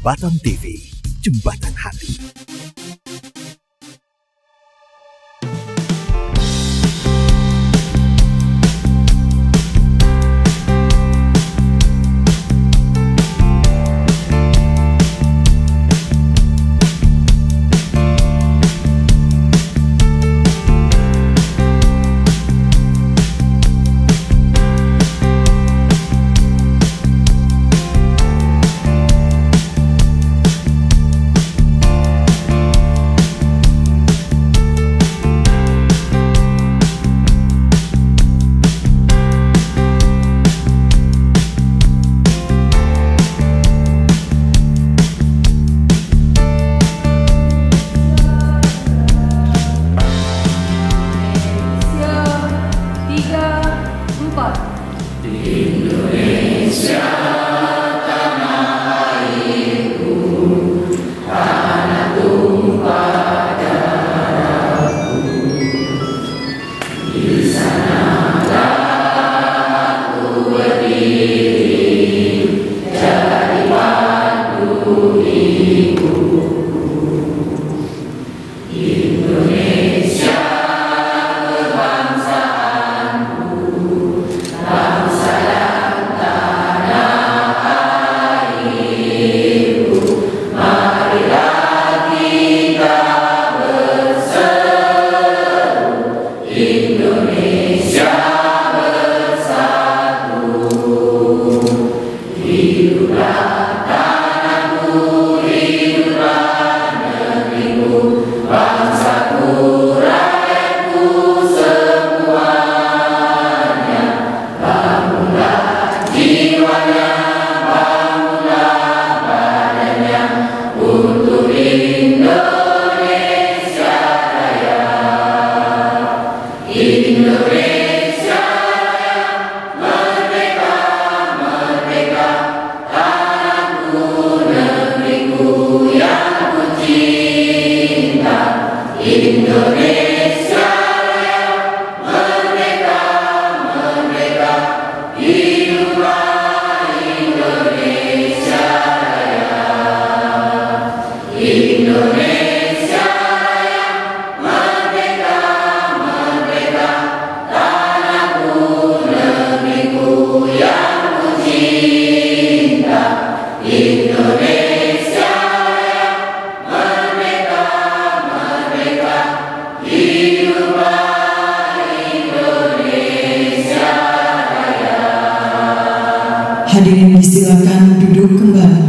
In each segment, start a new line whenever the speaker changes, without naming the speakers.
Jembatan TV, Jembatan Hati.
Hadirin disilakan duduk kembali.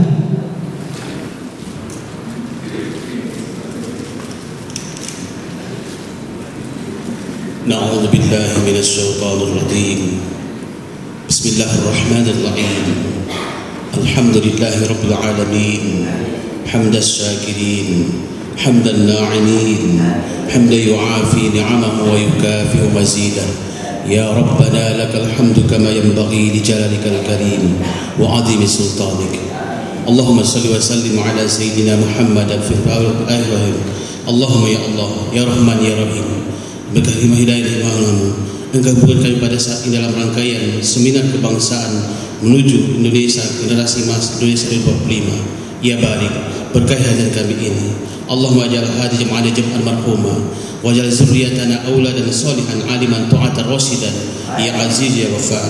Na'udzu billahi minasy syaithanir rajim. Bismillahirrahmanirrahim. Alhamdulillahi rabbil alamin. Hamdas syakirin, hamdan na'imin, hamdan yu'afi ni'amahu wa yukafi'u mazidah. Ya Rabbana lakal hamdu kama yanbaghi li jalalikal karim wa 'azimi sultanik. Allahumma salli wa sallim ala sayyidina Muhammad fi al-akhir. Allahumma ya Allah, ya Rahman ya Rahim. Berkah hidayah imanmu, Engkau berikan kami pada saat ini dalam rangkaian seminar kebangsaan menuju Indonesia generasi emas Indonesia 2045. Ya barik, berkahi hadirat kami ini. Allahumma ajal hadi jama'ana jam'an marhumah wajal zurriyatana auladan salihan aliman ta'atan rasidan. Ya aziz ya ghafar,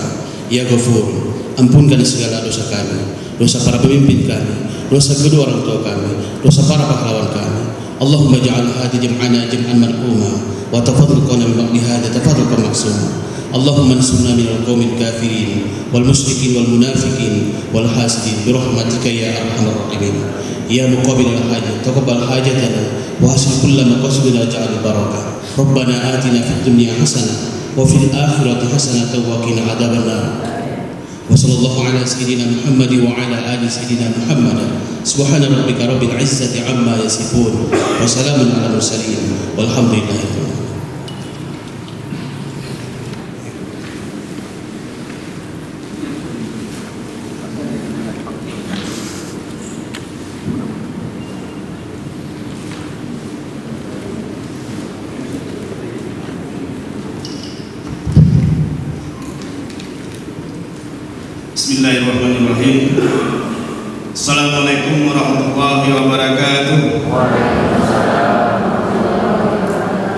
ya ghafur, ampunkan segala dosa kami, dosa para pemimpin kami, dosa kedua orang tua kami, dosa para pahlawan kami. Allahumma ja'al hadi jam'ana jam'an marhumah wa tafadhalqana min ba'di hadha tafadhalqan maksuma. Allahumma ansurna minal qawmil kafirin wal musyrikin wal munafiqin wal hasidin bi rahmatika ya arhamar rahimin. Ya muqabilal hajat taqabbal hajatana wa hasil kulla maqasidina ja'al barakah. Rabbana atina fid dunya hasanah wa fil akhirati hasanatan wa qina adzabannar. Wa sallallahu ala sayyidina Muhammad wa ala ali sayyidina Muhammad. Subhana rabbika rabbil izzati amma yasifun wa salamun ala mursalin walhamdulillahi.
Bismillahirrahmanirrahim. Assalamualaikum warahmatullahi wabarakatuh.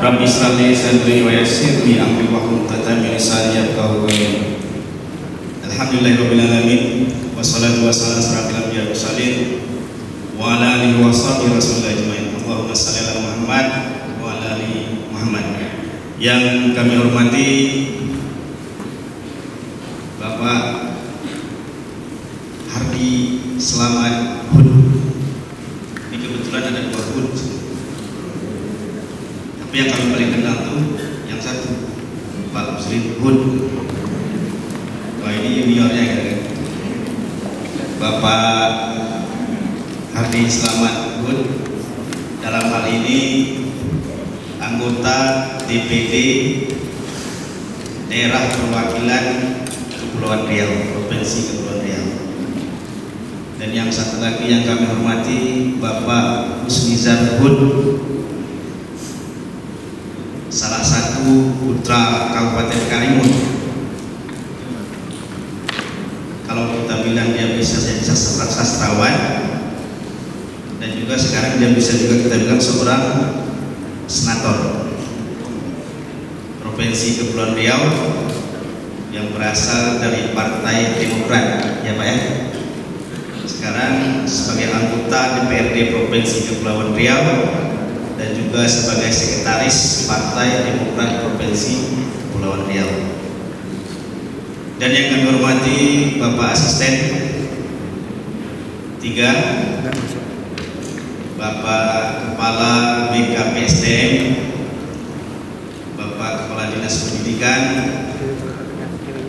Rabbi shrah li sadri wa yassir li amri wahlul 'uqdatam min lisani yafqahu qawli. Alhamdulillahirabbil alamin wassalatu wassalamu ala asyrofil mursalin wa ala alihi wa sahbihi rasulillah ajmain. Allahumma shalli ala Muhammad wa ala ali Muhammad. Yang kami hormati Bapak Hardi Selamat Hud. Ini kebetulan ada 2 Hud, tapi yang kami paling kenal tuh yang satu, Pak Muslim Hud. Wah, ini juniornya gitu kan. Bapak Hardi Selamat Hud dalam hal ini anggota DPD Daerah Perwakilan Kepulauan Riau, Provinsi Kepulauan Riau. Dan yang satu lagi yang kami hormati Bapak Husnizar Hud, salah satu putra Kabupaten Karimun. Kalau kita bilang dia bisa jadi sastrawan, dan juga sekarang dia bisa juga kita bilang seorang senator Provinsi Kepulauan Riau yang berasal dari Partai Demokrat, ya Pak ya. Sekarang sebagai anggota DPRD Provinsi Kepulauan Riau dan juga sebagai sekretaris Partai Demokrat Provinsi Kepulauan Riau. Dan yang kami hormati Bapak Asisten 3, Bapak Kepala BKPSDM, Bapak Kepala Dinas Pendidikan,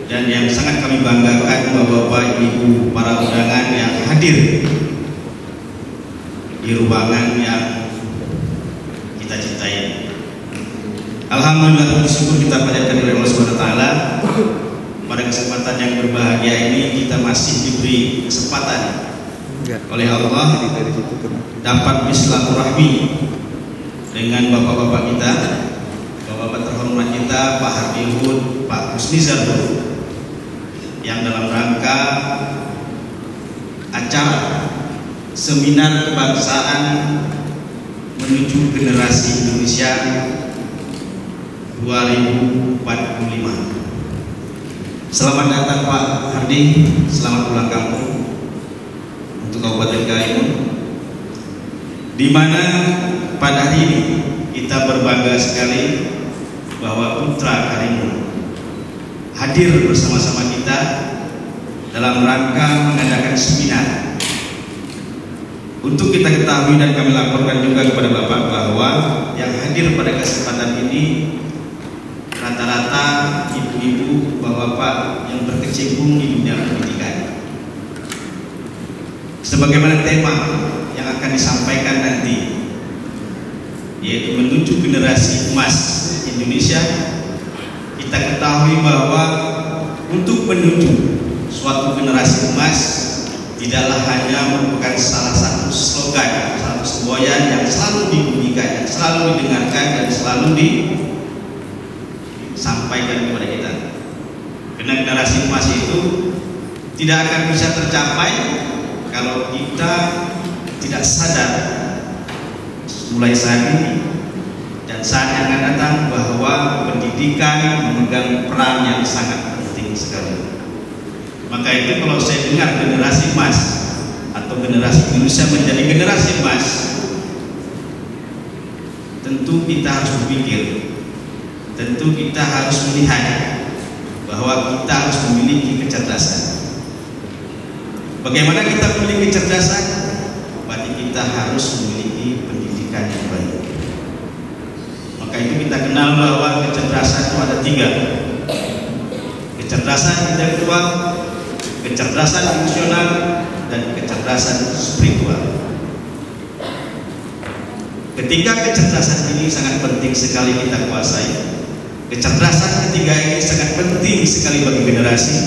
dan yang sangat kami banggakan Bapak Ibu para undangan yang hadir di ruangan yang kita cintai. Alhamdulillah, bersyukur kita panjatkan kepada Allah Subhanahu wa taala. Pada kesempatan yang berbahagia ini kita masih diberi kesempatan oleh Allah dapat bersilaturahmi dengan bapak-bapak kita, bapak-bapak terhormat kita, Pak Hardi Hud, Pak Husnizar Hud, yang dalam rangka acara seminar kebangsaan menuju generasi Indonesia 2045. Selamat datang Pak Hardi, selamat pulang kampung untuk Kabupaten Karimun, di mana pada hari ini kita berbangga sekali bahwa putra Karimun hadir bersama-sama kita dalam rangka mengadakan seminar. Untuk kita ketahui dan kami laporkan juga kepada Bapak bahwa yang hadir pada kesempatan ini rata-rata ibu-ibu, bapak-bapak yang berkecimpung di dunia pendidikan. Sebagaimana tema yang akan disampaikan nanti, yaitu menuju generasi emas Indonesia, kita ketahui bahwa untuk menuju suatu generasi emas tidaklah hanya merupakan salah satu slogan, salah satu semboyan yang selalu dibunyikan, yang selalu didengarkan dan selalu disampaikan kepada kita. Karena generasi emas itu tidak akan bisa tercapai kalau kita tidak sadar mulai saat ini dan saat yang akan datang bahwa pendidikan memegang peran yang sangat penting sekali. Maka itu kalau saya dengar generasi emas atau generasi Indonesia menjadi generasi emas, tentu kita harus berpikir, tentu kita harus melihat bahwa kita harus memiliki kecerdasan. Bagaimana kita memiliki kecerdasan? Berarti kita harus memiliki pendidikan yang baik. Maka itu kita kenal bahwa kecerdasan itu ada 3. Kecerdasan intelektual, kecerdasan emosional, dan kecerdasan spiritual. Ketika kecerdasan ini sangat penting sekali kita kuasai, kecerdasan ketiga ini sangat penting sekali bagi generasi,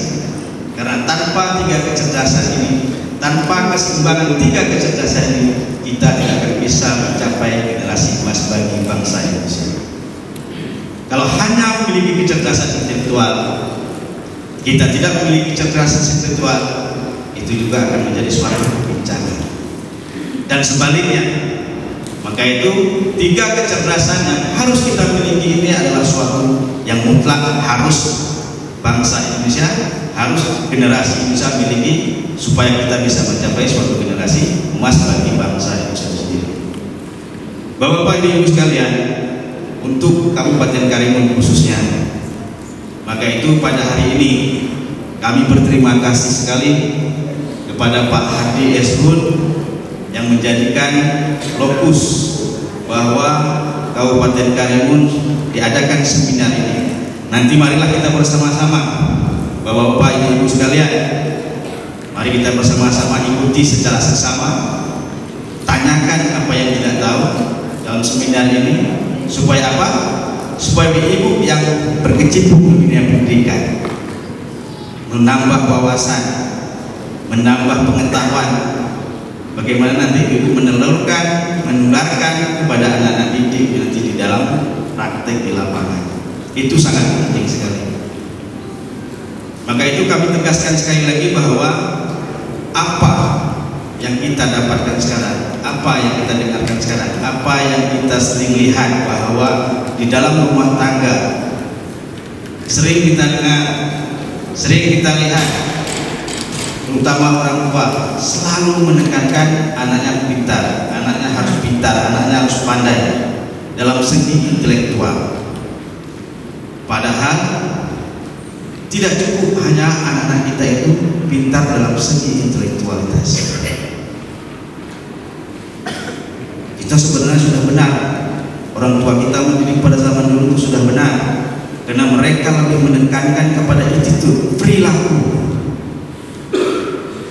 karena tanpa 3 kecerdasan ini, tanpa keseimbangan 3 kecerdasan ini, kita tidak akan bisa mencapai generasi emas bagi bangsa Indonesia. Kalau hanya memiliki kecerdasan intelektual, kita tidak memiliki kecerdasan spiritual, itu juga akan menjadi suatu canggih. Dan sebaliknya, maka itu 3 kecerdasan yang harus kita miliki ini adalah suatu yang mutlak harus bangsa Indonesia, harus generasi Indonesia miliki supaya kita bisa mencapai suatu generasi emas bagi bangsa Indonesia sendiri. Bapak-bapak ibu sekalian, untuk Kabupaten Karimun khususnya, maka itu pada hari ini kami berterima kasih sekali kepada Pak Hadi Eshun yang menjadikan lokus bahwa Kabupaten Karimun diadakan seminar ini. Nanti marilah kita bersama-sama, Bapak-bapak ibu sekalian, mari kita bersama-sama ikuti secara seksama, tanyakan apa yang tidak tahu dalam seminar ini, supaya apa? Supaya ibu yang berkecimpung di dunia pendidikan menambah wawasan, menambah pengetahuan, bagaimana nanti ibu menularkan kepada anak-anak didik nanti di dalam praktek di lapangan. Itu sangat penting sekali. Maka itu kami tegaskan sekali lagi bahwa apa yang kita dapatkan sekarang, apa yang kita dengarkan sekarang, apa yang kita sering lihat bahwa di dalam rumah tangga sering kita dengar, sering kita lihat, terutama orang tua selalu menekankan anaknya pintar, anaknya harus pintar, anaknya harus pandai dalam segi intelektual. Padahal tidak cukup hanya anak-anak kita itu pintar dalam segi intelektualitas. Kita sebenarnya sudah benar, orang tua kita mendidik pada zaman dulu itu sudah benar, karena mereka lebih menekankan kepada attitude, perilaku,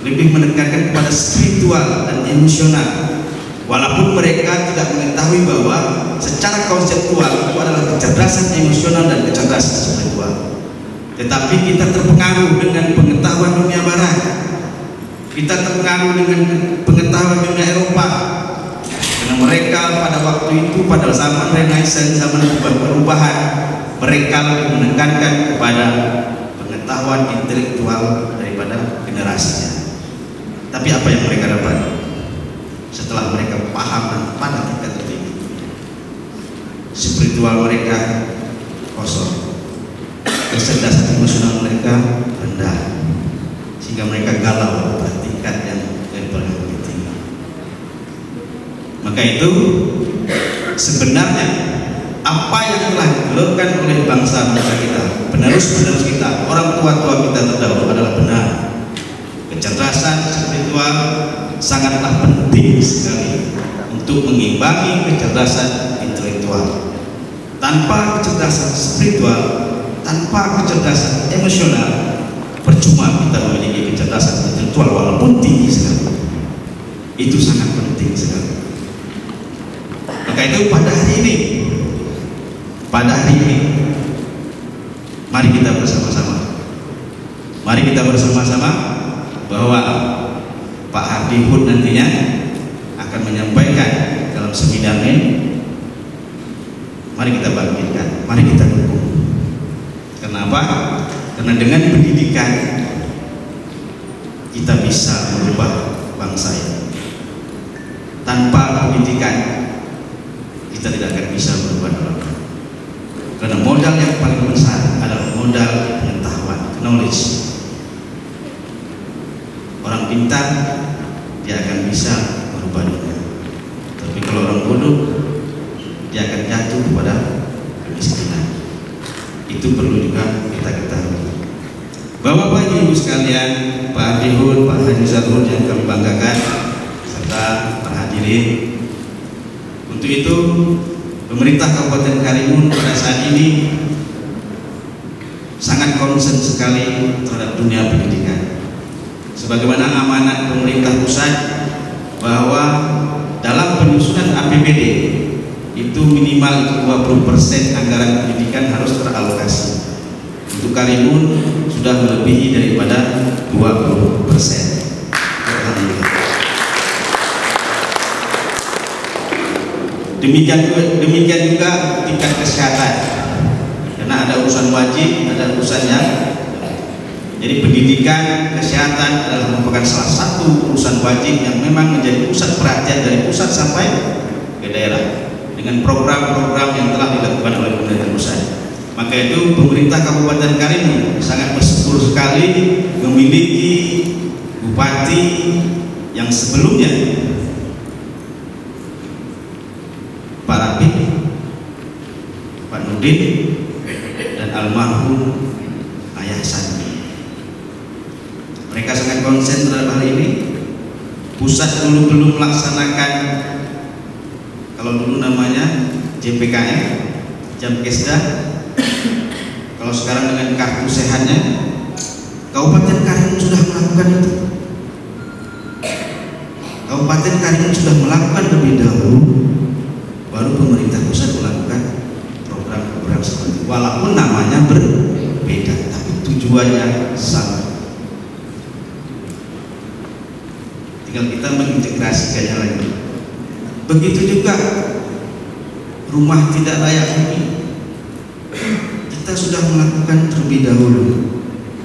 lebih menekankan kepada spiritual dan emosional. Walaupun mereka tidak mengetahui bahwa secara konseptual itu adalah kecerdasan emosional dan kecerdasan spiritual, tetapi kita terpengaruh dengan pengetahuan dunia barat, kita terpengaruh dengan pengetahuan dunia Eropa, karena mereka pada waktu itu, pada zaman Renaissance, zaman perubahan, mereka lebih menekankan kepada pengetahuan intelektual daripada generasinya. Tapi apa yang mereka dapat setelah mereka paham dan pada tingkat tertinggi? Spiritual mereka kosong, kecerdasan emosional mereka rendah, sehingga mereka galau pada tingkat yang lebih tinggi. Maka itu sebenarnya apa yang telah dilakukan oleh bangsa-bangsa kita, penerus-penerus kita, orang tua-tua kita terdahulu adalah benar. Kecerdasan spiritual sangatlah penting sekali untuk mengimbangi kecerdasan intelektual. Tanpa kecerdasan spiritual, tanpa kecerdasan emosional, percuma kita memiliki kecerdasan intelektual walaupun tinggi sekali. Itu sangat penting sekali. Maka itu pada hari ini, mari kita bersama-sama bahwa Pak Hardi Hud nantinya akan menyampaikan dalam seminar ini. Mari kita bangkitkan, mari kita dukung. Kenapa? Karena dengan pendidikan kita bisa merubah bangsa ini. Tanpa pendidikan kita tidak akan bisa merubah negara. Karena modal yang paling besar adalah modal pengetahuan, knowledge. Orang pintar dia akan bisa merubah dunia. Tapi kalau orang bodoh dia akan jatuh kepada kemiskinan. Itu perlu juga kita ketahui. Bapak-bapak ibu sekalian, Pak Hadi Hud, Pak Haji Zarhud yang kami banggakan, serta para hadirin. Untuk itu pemerintah Kabupaten Karimun pada saat ini sangat concern sekali terhadap dunia pendidikan. Sebagaimana amanat pemerintah pusat bahwa dalam penyusunan APBD itu minimal 20% anggaran pendidikan harus teralokasi. Untuk Karimun sudah melebihi daripada 20%. Demikian juga tingkat kesehatan, karena ada urusan wajib, ada urusan yang Jadi pendidikan, kesehatan adalah merupakan salah satu urusan wajib yang memang menjadi pusat perhatian dari pusat sampai ke daerah dengan program-program yang telah dilakukan oleh pemerintah pusat. Maka itu pemerintah Kabupaten Karimun sangat bersyukur sekali memiliki bupati yang sebelumnya Pak Rapi, Pak Nurdin, dan almarhum Ayah Sandi. Mereka sangat konsen terhadap hal ini. Pusat dulu belum melaksanakan, kalau dulu namanya JPKM, Jamkesda. Kalau sekarang dengan kartu sehatnya, Kabupaten Karimun sudah melakukan itu. Kabupaten Karimun sudah melakukan lebih dahulu, baru pemerintah pusat melakukan program-program seperti itu. Walaupun namanya berbeda, tapi tujuannya sama. Tinggal kita mengintegrasikannya lagi. Begitu juga rumah tidak layak huni, kita sudah melakukan terlebih dahulu.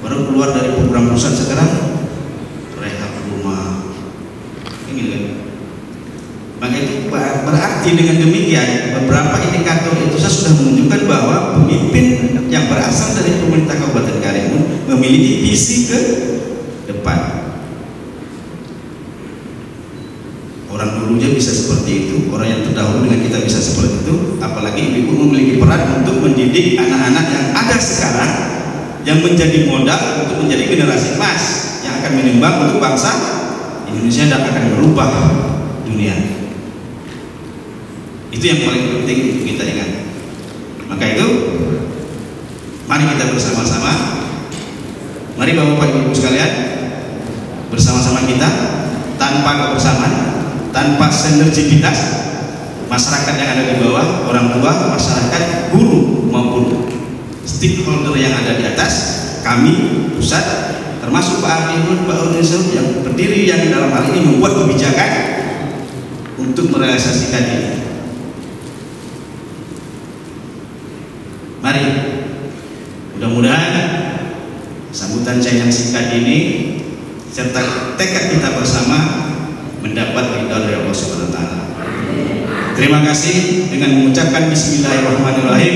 Baru keluar dari program pusat sekarang rehab rumah. Ini kan. Maka itu berarti dengan demikian beberapa indikator itu saya sudah menunjukkan bahwa pemimpin yang berasal dari pemerintah Kabupaten Karimun memiliki visi ke depan. Orang dulunya bisa seperti itu, orang yang terdahulu dengan kita bisa seperti itu, apalagi ibu memiliki peran untuk mendidik anak-anak yang ada sekarang yang menjadi modal untuk menjadi generasi emas yang akan menyumbang untuk bangsa Indonesia dan akan merubah dunia. Itu yang paling penting untuk kita ingat. Maka itu mari kita bersama-sama, mari Bapak Ibu sekalian, bersama-sama kita tanpa kebersamaan, tanpa sinergitas masyarakat yang ada di bawah, orang tua, masyarakat, guru maupun stakeholder yang ada di atas, kami pusat termasuk Pak Arifin, Pak Unisel yang berdiri yang dalam hal ini membuat kebijakan untuk merealisasikan ini. Mari, mudah-mudahan sambutan saya yang singkat ini serta tekad kita bersama mendapat ridha dari Allah Subhanahu wa taala. Terima kasih. Dengan mengucapkan bismillahirrahmanirrahim,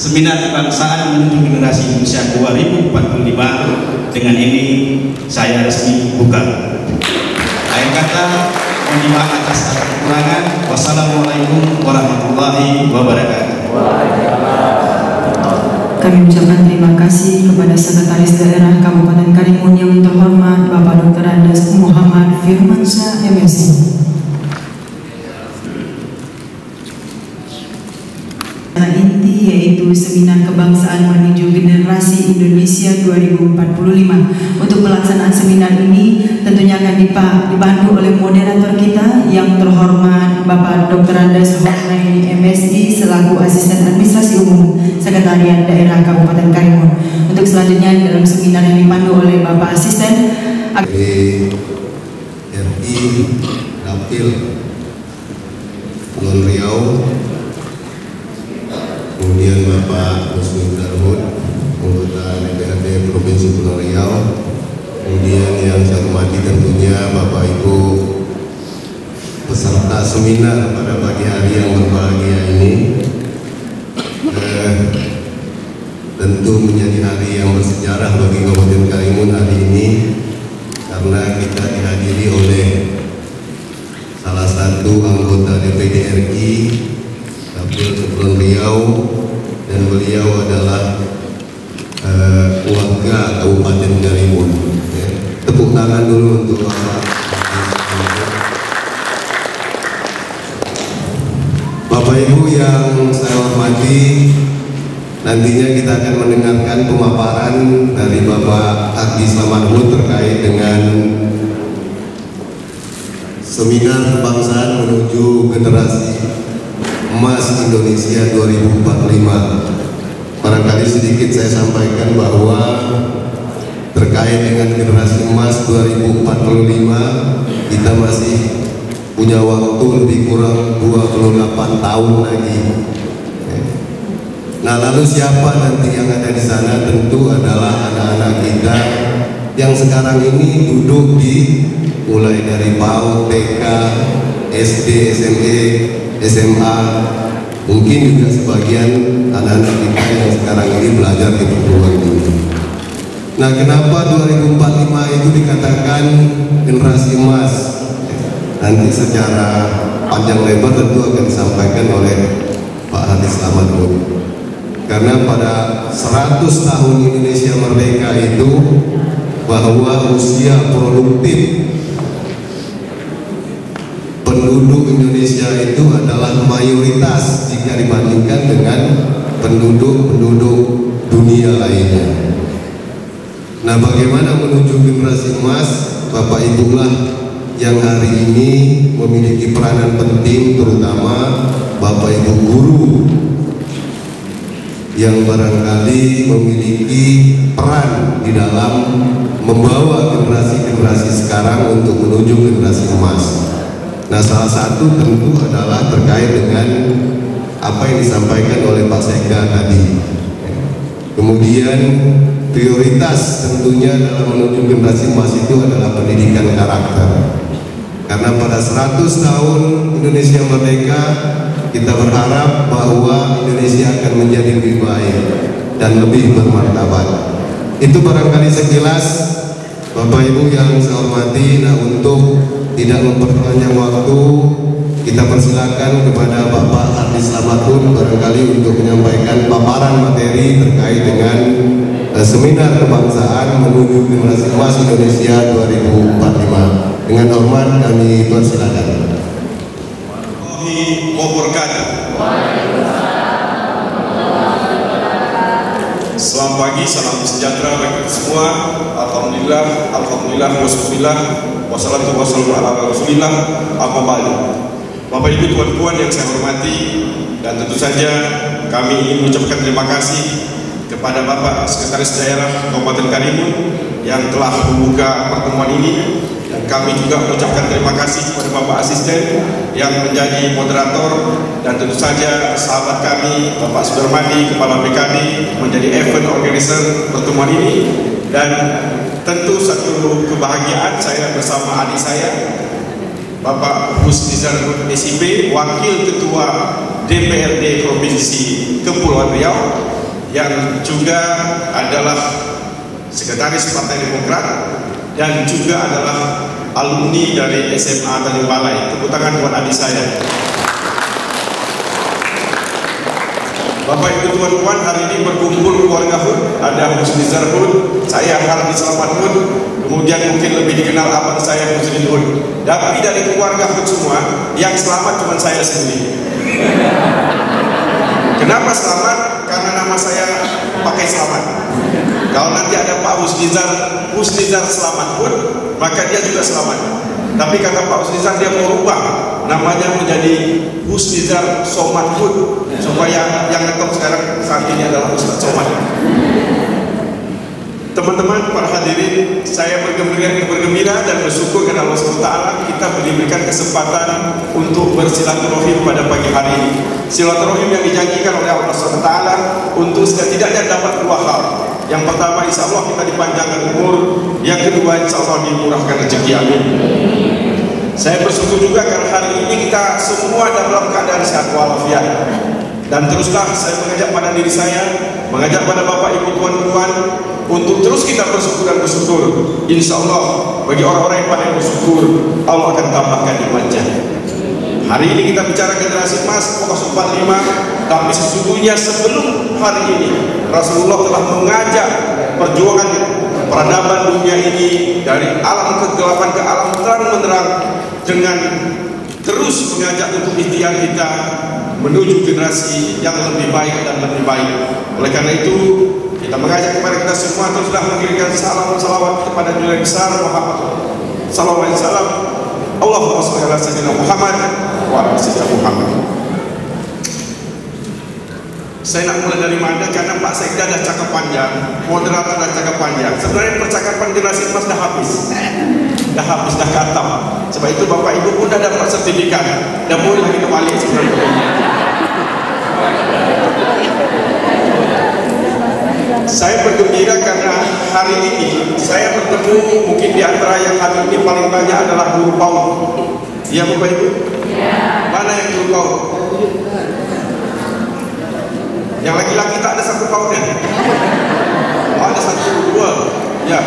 seminar kebangsaan menuju generasi Indonesia 2045 dengan ini saya resmi buka. Akhir kata, mohon maaf atas kekurangan. Wassalamualaikum warahmatullahi wabarakatuh.
Kami ucapkan terima kasih kepada Sekretaris Daerah Kabupaten Karimun yang terhormat Bapak Dr. Andes Muhammad Firmansyah MSI. Inti yaitu seminar kebangsaan menuju generasi Indonesia 2045. Untuk pelaksanaan seminar ini tentunya akan dibantu oleh moderator kita yang terhormat Bapak Dr. Andes Muhammad MSI selaku Asisten Administrasi Umum Sekretariat Daerah Kabupaten Karimun. Untuk selanjutnya dalam seminar yang dipandu oleh Bapak Asisten
RI Dapil Kulon Riau, kemudian Bapak Muslim Darhud, anggota DPRD Provinsi Pulau Riau, kemudian yang saya hormati tentunya Bapak Ibu peserta seminar pada pagi hari yang berbahagia ini. Tentu menjadi hari yang bersejarah bagi Kabupaten Karimun hari ini karena kita dihadiri oleh salah satu anggota DPD RI Dapil Kepulauan Riau, dan beliau adalah warga Kabupaten Karimun. Ya. Tepuk tangan dulu untuk Bapak Ibu yang saya hormati. Nantinya kita akan mendengarkan pemaparan dari Bapak Haji Slamanhud terkait dengan seminar kebangsaan menuju generasi emas Indonesia 2045. Barangkali sedikit saya sampaikan bahwa terkait dengan generasi emas 2045 kita masih punya waktu lebih kurang 28 tahun lagi Nah, lalu siapa nanti yang ada di sana? Tentu adalah anak-anak kita yang sekarang ini duduk di mulai dari PAUD, TK, SD, SMP, SMA, mungkin juga sebagian anak-anak kita yang sekarang ini belajar di perguruan tinggi. Nah, kenapa 2045 itu dikatakan generasi emas? Nanti secara panjang lebar tentu akan disampaikan oleh Pak Hadi Slamet. Karena pada 100 tahun Indonesia merdeka itu, bahwa usia produktif penduduk Indonesia itu adalah mayoritas jika dibandingkan dengan penduduk-penduduk dunia lainnya. Nah, bagaimana menuju generasi emas? Bapak Ibulah yang hari ini memiliki peranan penting, terutama Bapak Ibu guru yang barangkali memiliki peran di dalam membawa generasi-generasi sekarang untuk menuju generasi emas. Nah, salah satu tentu adalah terkait dengan apa yang disampaikan oleh Pak Sekda tadi. Kemudian prioritas tentunya dalam menuju generasi emas itu adalah pendidikan karakter. Karena pada 100 tahun Indonesia merdeka, kita berharap bahwa Indonesia akan menjadi lebih baik dan lebih bermartabat. Itu barangkali sekilas, Bapak Ibu yang saya hormati. Nah, untuk tidak memperpanjang waktu, kita persilakan kepada Bapak Hadi Slamet barangkali untuk menyampaikan paparan materi terkait dengan seminar kebangsaan menuju generasi emas Indonesia 2045. Dengan hormat kami persilakan.
Selamat pagi, salam sejahtera bagi kita semua. Alhamdulillah, alhamdulillah, wassalillah, wassalatu wassalamu ala rasulillah, amma ba'du. Bapak Ibu, tuan-tuan yang saya hormati, dan tentu saja kami ingin mengucapkan terima kasih kepada Bapak Sekretaris Daerah Kabupaten Karimun yang telah membuka pertemuan ini. Dan kami juga mengucapkan terima kasih kepada Bapak Asisten yang menjadi moderator, dan tentu saja sahabat kami Bapak Sudarmadi, Kepala BKD, menjadi event organizer pertemuan ini. Dan tentu satu kebahagiaan saya bersama adik saya Bapak Husnizar SIP, Wakil Ketua DPRD Provinsi Kepulauan Riau, yang juga adalah Sekretaris Partai Demokrat dan juga adalah alumni dari SMA Tanjung Balai. Tepuk tangan buat adik saya. Bapak Ibu tuan-tuan, hari ini berkumpul keluarga HUT, ada Husnizar HUT, saya Hadi Slamet HUT, kemudian mungkin lebih dikenal abang saya Husnil HUT. Tapi dari keluarga HUT semua, yang selamat cuma saya sendiri. Kenapa selamat? Karena nama saya pakai selamat. Kalau nanti ada Pak Husnizar Slamet HUT, maka dia juga selamat. Tapi kata Pak Husnizar, dia mau rubah namanya menjadi Husnizar Somad HUT, supaya yang ngetop sekarang saat ini adalah Ustaz Somad. Teman-teman, para hadirin, saya bergembira dan bersyukur kepada Allah SWT kita diberikan kesempatan untuk bersilaturahim pada pagi hari ini. Silaturahim yang dijanjikan oleh Allah SWT untuk setidaknya dapat dua hal. Yang pertama, insya Allah kita dipanjangkan umur. Yang kedua, insya Allah dimurahkan rezeki. Amin. Saya bersyukur juga karena hari ini kita semua dalam keadaan sehat walafiat. Dan teruslah saya mengajak pada diri saya, mengajak pada Bapak Ibu tuan-tuan untuk terus kita bersyukur dan bersyukur. Insya Allah bagi orang-orang yang pandai bersyukur, Allah akan tambahkan nikmatnya. Hari ini kita bicara generasi emas Fokus 45, tapi sesungguhnya sebelum hari ini Rasulullah telah mengajak perjuangan peradaban dunia ini dari alam kegelapan ke alam terang menerang, dengan terus mengajak untuk ikhtiar kita menuju generasi yang lebih baik dan lebih baik. Oleh karena itu kita mengajak kepada kita semua teruslah mengirimkan salam salawat kepada Nabi besar Muhammad sallallahu alaihi wasallam. Allahumma shalli ala sayyidina Muhammad wa ala sayyidina Muhammad. Saya nak mulai dari mana? Karena Pak Sekda dah cakap panjang, moderator dah cakap panjang. Sebenarnya percakapan generasi emas dah habis, dah khatam. Sebab itu Bapak Ibu pun dah dapat sertifikat, dah boleh kita balik sebenarnya. Saya bergembira karena hari ini saya bertemu mungkin di antara yang hari ini paling banyak adalah guru PAUD. Iya Bapak Ibu? Mana yang guru PAUD? Yang laki-laki tak ada satu PAUD-nya? Oh, ada satu, dua. Ya.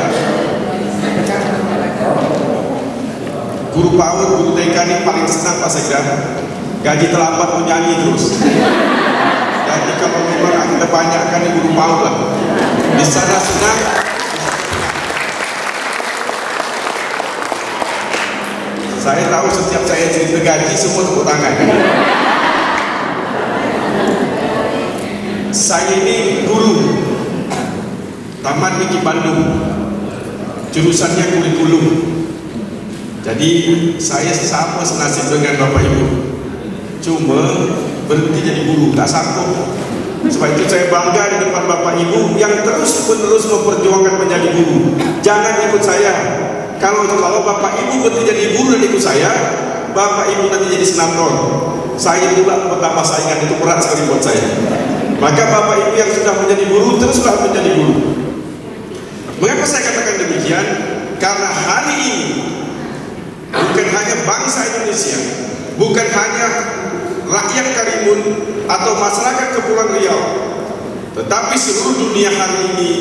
Guru PAUD, guru TK ini paling senang Pak Sekda. Gaji terlambat pun nyanyi terus. Jadi kalau memang kita banyakkan di guru PAUD lah. Di sana senang. Saya tahu setiap saya cerita gaji semua tepuk tangan. Saya ini guru Taman Miki Bandung, jurusannya kurikulum. Jadi saya sama senasib dengan Bapak Ibu, cuma berhenti jadi guru, tak sanggup. Sebab itu saya bangga di depan Bapak Ibu yang terus-menerus memperjuangkan menjadi guru. Jangan ikut saya. Kalau Bapak Ibu berhenti jadi guru dan ikut saya, Bapak Ibu nanti jadi senatron. Saya juga betapa saingan itu berat sekali buat saya. Maka Bapak Ibu yang sudah menjadi guru, teruslah menjadi guru. Mengapa saya katakan demikian? Karena hari ini bukan hanya bangsa Indonesia, bukan hanya rakyat Karimun atau masyarakat Kepulauan Riau, tetapi seluruh dunia hari ini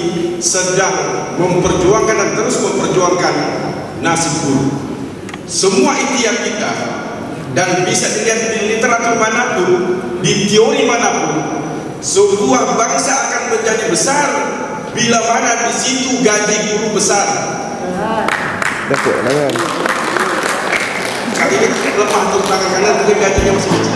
sedang memperjuangkan dan terus memperjuangkan nasib guru. Semua ikhtiar kita, dan bisa dilihat di literatur manapun, di teori manapun, sebuah bangsa akan menjadi besar bila mana di situ gaji guru besar. Kali ini lemah tentang karena gajinya masih kecil.